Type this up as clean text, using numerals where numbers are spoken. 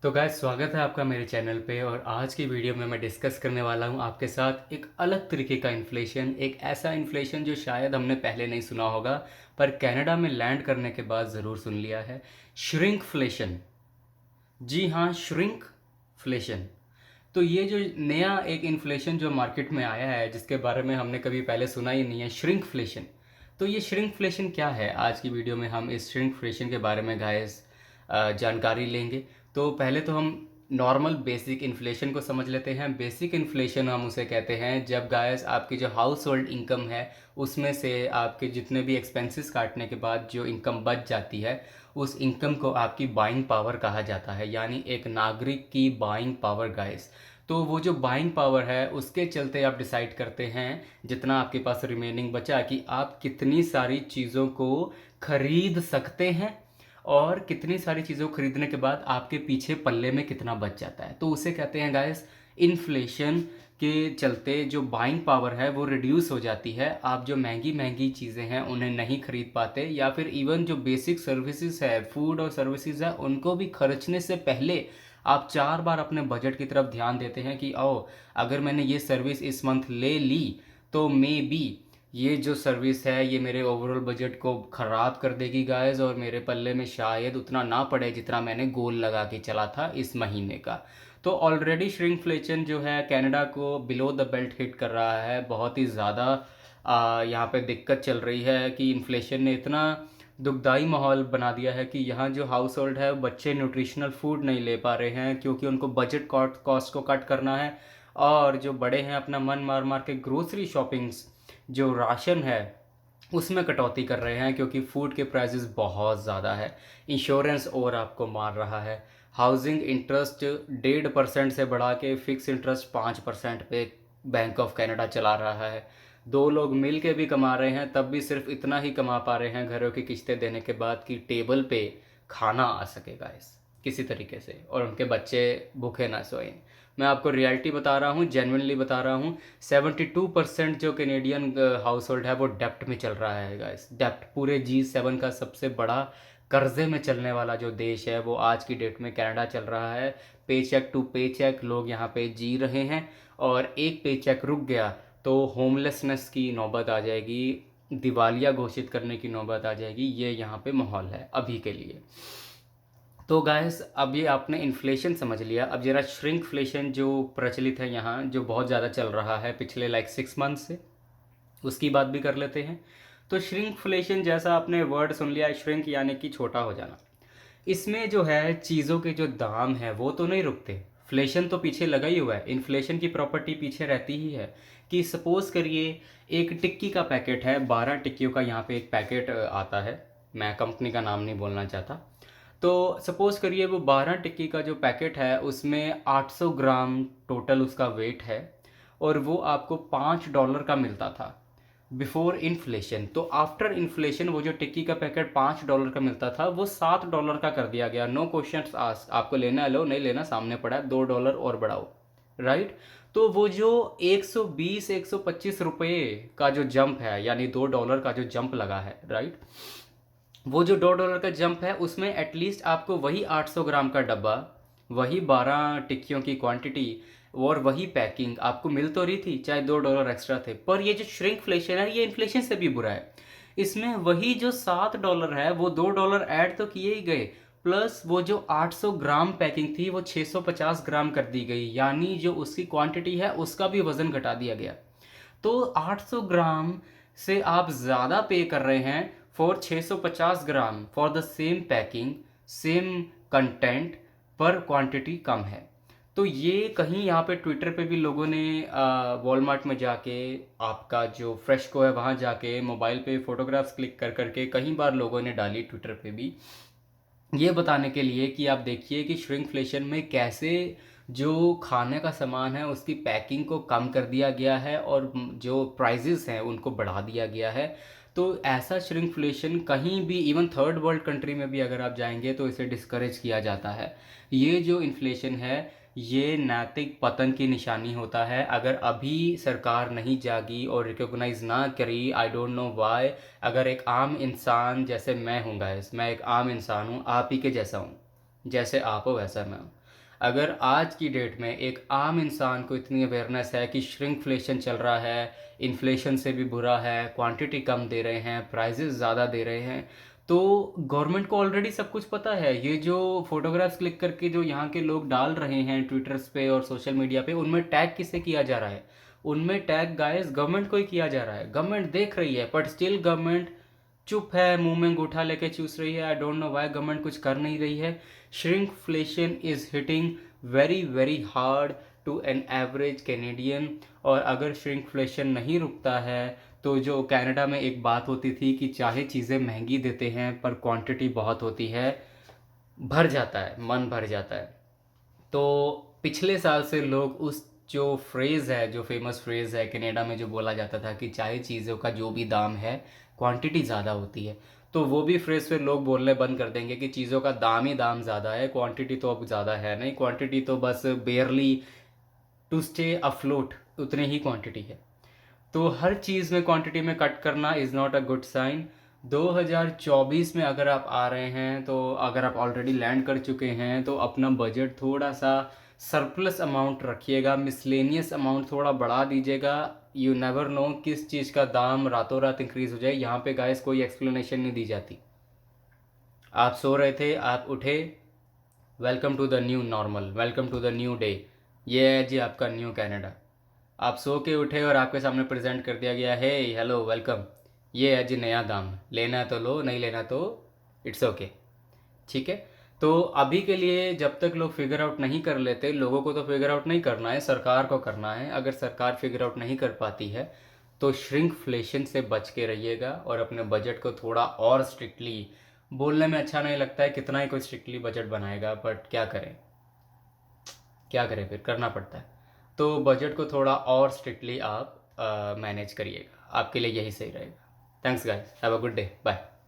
तो गाइस स्वागत है आपका मेरे चैनल पे। और आज की वीडियो में मैं डिस्कस करने वाला हूँ आपके साथ एक अलग तरीके का इन्फ्लेशन, एक ऐसा इन्फ्लेशन जो शायद हमने पहले नहीं सुना होगा पर कनाडा में लैंड करने के बाद ज़रूर सुन लिया है। श्रिंकफ्लेशन। जी हाँ, श्रिंकफ्लेशन। तो ये जो नया एक इन्फ्लेशन जो मार्केट में आया है जिसके बारे में हमने कभी पहले सुना ही नहीं है, श्रिंकफ्लेशन। तो ये श्रिंकफ्लेशन क्या है, आज की वीडियो में हम इस श्रिंकफ्लेशन के बारे में गाइस जानकारी लेंगे। तो पहले तो हम नॉर्मल बेसिक इन्फ्लेशन को समझ लेते हैं। बेसिक इन्फ्लेशन हम उसे कहते हैं जब गाइस आपकी जो हाउस होल्ड इनकम है उसमें से आपके जितने भी एक्सपेंसेस काटने के बाद जो इनकम बच जाती है उस इनकम को आपकी बाइंग पावर कहा जाता है, यानी एक नागरिक की बाइंग पावर गाइस। तो वो जो बाइंग पावर है उसके चलते आप डिसाइड करते हैं जितना आपके पास रिमेनिंग बचा कि आप कितनी सारी चीज़ों को खरीद सकते हैं और कितनी सारी चीज़ों को खरीदने के बाद आपके पीछे पल्ले में कितना बच जाता है। तो उसे कहते हैं गाइस इन्फ्लेशन। के चलते जो बाइंग पावर है वो रिड्यूस हो जाती है। आप जो महंगी महंगी चीज़ें हैं उन्हें नहीं खरीद पाते, या फिर इवन जो बेसिक सर्विसेज है, फूड और सर्विसेज है, उनको भी खर्चने से पहले आप 4 बार अपने बजट की तरफ ध्यान देते हैं कि ओ, अगर मैंने ये सर्विस इस मंथ ले ली तो मे बी ये जो सर्विस है ये मेरे ओवरऑल बजट को ख़राब कर देगी गाइस, और मेरे पल्ले में शायद उतना ना पड़े जितना मैंने गोल लगा के चला था इस महीने का। तो ऑलरेडी श्रिंकफ्लेशन जो है कनाडा को बिलो द बेल्ट हिट कर रहा है, बहुत ही ज़्यादा यहाँ पे दिक्कत चल रही है कि इन्फ्लेशन ने इतना दुखदाई माहौल बना दिया है कि यहाँ जो हाउस होल्ड है बच्चे न्यूट्रिशनल फूड नहीं ले पा रहे हैं क्योंकि उनको बजट कॉस्ट को कट करना है। और जो बड़े हैं अपना मन मार मार के ग्रोसरी शॉपिंग्स, जो राशन है उसमें कटौती कर रहे हैं क्योंकि फूड के प्राइसेस बहुत ज़्यादा है। इंश्योरेंस और आपको मार रहा है। हाउसिंग इंटरेस्ट 1.5% से बढ़ा के फिक्स इंटरेस्ट 5% पे बैंक ऑफ कनाडा चला रहा है। दो लोग मिल के भी कमा रहे हैं तब भी सिर्फ इतना ही कमा पा रहे हैं घरों की किस्तें देने के बाद कि टेबल पे खाना आ सकेगा इस किसी तरीके से, और उनके बच्चे भूखे ना सोएं। मैं आपको रियलिटी बता रहा हूँ, जेन्युइनली बता रहा हूँ। 72% जो कैनेडियन हाउस होल्ड है वो डेप्ट में चल रहा है गाइस। डेप्ट पूरे G7 का सबसे बड़ा कर्जे में चलने वाला जो देश है वो आज की डेट में कनाडा चल रहा है। पे चेक टू पे चेक लोग यहाँ पे जी रहे हैं, और एक पे चेक रुक गया तो होमलेसनेस की नौबत आ जाएगी, दिवालिया घोषित करने की नौबत आ जाएगी। ये यहाँ पे माहौल है अभी के लिए। तो गाइस अब ये आपने इन्फ्लेशन समझ लिया, अब जरा श्रिंकफ्लेशन जो प्रचलित है यहाँ, जो बहुत ज़्यादा चल रहा है पिछले लाइक 6 मंथ से, उसकी बात भी कर लेते हैं। तो श्रिंकफ्लेशन जैसा आपने वर्ड सुन लिया, श्रिंक यानी कि छोटा हो जाना। इसमें जो है चीज़ों के जो दाम है वो तो नहीं रुकते, फ्लेशन तो पीछे लगा ही हुआ है। इन्फ्लेशन की प्रॉपर्टी पीछे रहती ही है कि सपोज़ करिए एक टिक्की का पैकेट है, 12 टिक्कियों का यहाँ पे एक पैकेट आता है। मैं कंपनी का नाम नहीं बोलना चाहता। तो सपोज़ करिए वो 12 टिक्की का जो पैकेट है उसमें 800 ग्राम टोटल उसका वेट है, और वो आपको $5 का मिलता था बिफोर इन्फ्लेशन। तो आफ्टर इन्फ्लेशन वो जो टिक्की का पैकेट $5 का मिलता था वो $7 का कर दिया गया। नो क्वेश्चन आस्क, आपको लेना है लो, नहीं लेना सामने पड़ा है, $2 और बढ़ाओ, राइट। तो वो जो 120-125 रुपये का जो जंप है, यानी $2 का जो जंप लगा है, राइट, वो जो $2 का जंप है उसमें एटलीस्ट आपको वही 800 ग्राम का डब्बा, वही 12 टिक्कियों की क्वांटिटी और वही पैकिंग आपको मिल तो रही थी, चाहे $2 एक्स्ट्रा थे। पर ये जो श्रिंकफ्लेशन है ये इन्फ्लेशन से भी बुरा है। इसमें वही जो $7 है वो $2 ऐड तो किए ही गए, प्लस वो जो 800 ग्राम पैकिंग थी वो 650 ग्राम कर दी गई, यानी जो उसकी क्वांटिटी है उसका भी वज़न घटा दिया गया। तो 800 ग्राम से आप ज़्यादा पे कर रहे हैं for 650 gram for the same packing, same content, पर क्वांटिटी कम है। तो ये कहीं यहाँ पे ट्विटर पे भी लोगों ने वॉलमार्ट में जाके, आपका जो फ्रेशको है वहाँ जाके मोबाइल पे फ़ोटोग्राफ्स क्लिक कर करके कई बार लोगों ने डाली ट्विटर पे भी, ये बताने के लिए कि आप देखिए कि श्रिंकफ्लेशन में कैसे जो खाने का सामान है उसकी पैकिंग को कम कर दिया गया है और जो प्राइजेस हैं उनको बढ़ा दिया गया है। तो ऐसा श्रिंकफ्लेशन कहीं भी, इवन थर्ड वर्ल्ड कंट्री में भी अगर आप जाएंगे तो इसे डिस्करेज किया जाता है। ये जो इन्फ्लेशन है ये नैतिक पतन की निशानी होता है। अगर अभी सरकार नहीं जागी और रिकॉग्नाइज ना करी, आई डोंट नो वाई, अगर एक आम इंसान जैसे मैं हूँ गाइस, मैं एक आम इंसान हूँ, आप ही के जैसा हूँ, जैसे आप हो वैसा मैं हूँ। अगर आज की डेट में एक आम इंसान को इतनी अवेयरनेस है कि श्रिंकफ्लेशन चल रहा है, इन्फ्लेशन से भी बुरा है, क्वांटिटी कम दे रहे हैं, प्राइजेस ज़्यादा दे रहे हैं, तो गवर्नमेंट को ऑलरेडी सब कुछ पता है। ये जो फोटोग्राफ्स क्लिक करके जो यहाँ के लोग डाल रहे हैं ट्विटर्स पे और सोशल मीडिया पे, उनमें टैग किसे किया जा रहा है? उनमें टैग गाइस गवर्नमेंट को ही किया जा रहा है। गवर्नमेंट देख रही है बट स्टिल गवर्नमेंट चुप है, मुंह में अंगूठा लेके चूस रही है। I don't know why government कुछ कर नहीं रही है। Shrinkflation is hitting very very hard to an average Canadian. और अगर श्रिंकफ्लेशन नहीं रुकता है तो जो कनाडा में एक बात होती थी कि चाहे चीज़ें महंगी देते हैं पर क्वांटिटी बहुत होती है, भर जाता है, मन भर जाता है। तो पिछले साल से लोग उस जो फ्रेज़ है, जो फेमस फ्रेज़ है कनाडा में जो बोला जाता था कि चाहे चीज़ों का जो भी दाम है क्वांटिटी ज़्यादा होती है, तो वो भी फ्रेज़ फिर लोग बोलने बंद कर देंगे कि चीज़ों का दाम ही दाम ज़्यादा है, क्वांटिटी तो अब ज़्यादा है नहीं, क्वांटिटी तो बस बेयरली टू स्टे अफ्लोट उतनी ही क्वांटिटी है। तो हर चीज़ में क्वांटिटी में कट करना is not a good sign. 2024 में अगर आप आ रहे हैं, तो अगर आप ऑलरेडी लैंड कर चुके हैं तो अपना बजट थोड़ा सा सरप्लस अमाउंट रखिएगा, मिसलेनियस अमाउंट थोड़ा बढ़ा दीजिएगा। यू नेवर नो किस चीज़ का दाम रातों रात इंक्रीज़ हो जाए। यहाँ पे गाइस कोई एक्सप्लेनेशन नहीं दी जाती। आप सो रहे थे, आप उठे, welcome to the new normal, welcome to the new day. ये है जी आपका न्यू कनाडा। आप सो के उठे और आपके सामने प्रेजेंट कर दिया गया है, हेलो वेलकम, ये है जी नया दाम, लेना है तो लो, नहीं लेना तो इट्स ओके। ठीक है। तो अभी के लिए जब तक लोग फिगर आउट नहीं कर लेते, लोगों को तो फिगर आउट नहीं करना है, सरकार को करना है। अगर सरकार फिगर आउट नहीं कर पाती है तो श्रिंकफ्लेशन से बच के रहिएगा और अपने बजट को थोड़ा और स्ट्रिक्टली, बोलने में अच्छा नहीं लगता है, कितना ही कोई स्ट्रिक्टली बजट बनाएगा, बट क्या करें, क्या करें, फिर करना पड़ता है। तो बजट को थोड़ा और स्ट्रिक्टली आप मैनेज करिएगा, आपके लिए यही सही रहेगा। Thanks guys, have a good day, bye.